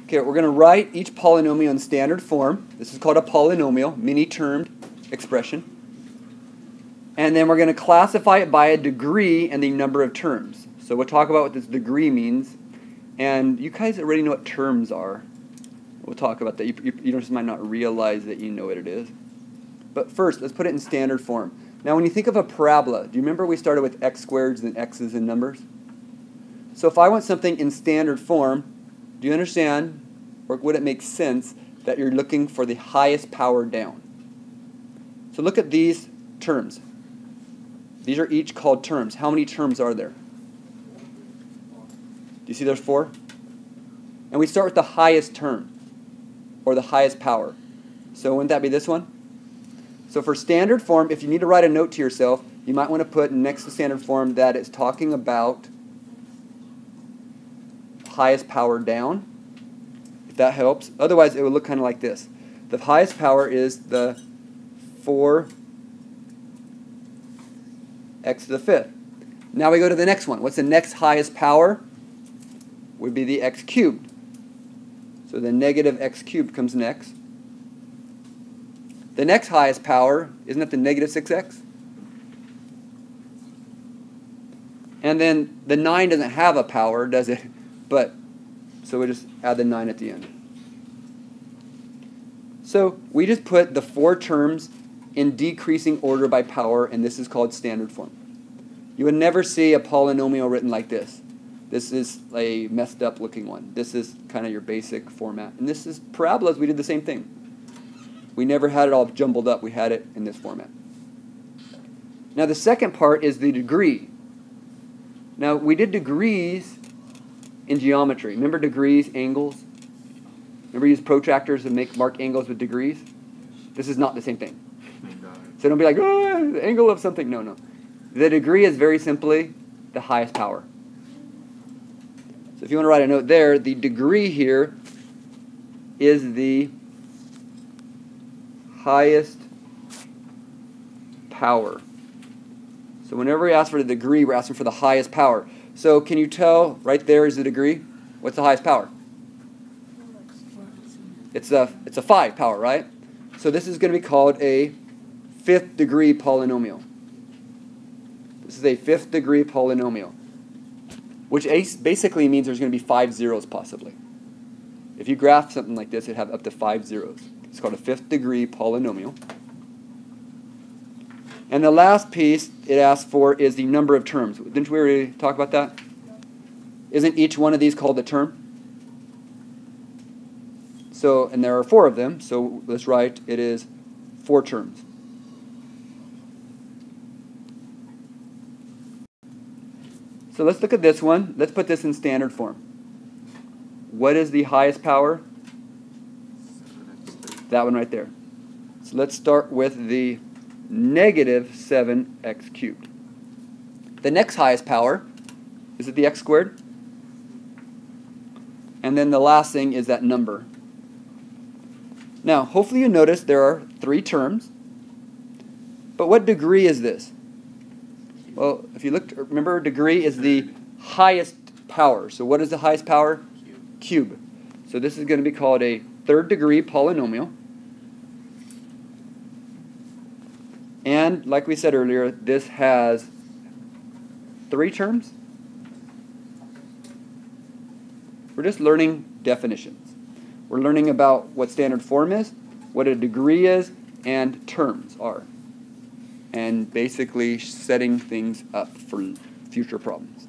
Okay, we're going to write each polynomial in standard form. This is called a polynomial, many-termed expression. And then we're going to classify it by a degree and the number of terms. So we'll talk about what this degree means. And you guys already know what terms are. We'll talk about that. You just might not realize that you know what it is. But first, let's put it in standard form. Now, when you think of a parabola, do you remember we started with x squareds and x's and numbers? So if I want something in standard form, do you understand, or would it make sense, that you're looking for the highest power down? So look at these terms. These are each called terms. How many terms are there? Do you see there's 4? And we start with the highest term, or the highest power. So wouldn't that be this one? So for standard form, if you need to write a note to yourself, you might want to put next to standard form that it's talking about highest power down, if that helps. Otherwise, it would look kind of like this. The highest power is the 4x to the 5th. Now we go to the next one. What's the next highest power? Would be the x cubed. So the negative x cubed comes next. The next highest power, isn't that the negative 6x? And then the 9 doesn't have a power, does it? But, so we just add the 9 at the end. So we just put the 4 terms in decreasing order by power, and this is called standard form. You would never see a polynomial written like this. This is a messed up looking one. This is kind of your basic format. And this is parabolas, we did the same thing. We never had it all jumbled up. We had it in this format. Now the second part is the degree. Now we did degrees in geometry. Remember degrees, angles? Remember you use protractors to mark angles with degrees? This is not the same thing. So don't be like, oh, the angle of something. No, no. The degree is very simply the highest power. So if you want to write a note there, the degree here is the highest power. So whenever we ask for the degree, we're asking for the highest power. So can you tell, right there is the degree? What's the highest power? It's a 5 power, right? So this is going to be called a 5th degree polynomial. This is a 5th degree polynomial, which basically means there's going to be 5 zeros possibly. If you graph something like this, it'd have up to 5 zeros. It's called a 5th degree polynomial. And the last piece it asks for is the number of terms. Didn't we already talk about that? Isn't each one of these called a term? So, and there are 4 of them, so let's write it is 4 terms. So let's look at this one. Let's put this in standard form. What is the highest power? That one right there. So let's start with the negative 7x cubed. The next highest power, is it the x squared? And then the last thing is that number. Now, hopefully you notice there are 3 terms. But what degree is this? Well, if you look, remember degree is the highest power. So what is the highest power? Cube. So this is going to be called a 3rd degree polynomial. And like we said earlier, this has 3 terms. We're just learning definitions. We're learning about what standard form is, what a degree is, and terms are. And basically setting things up for future problems.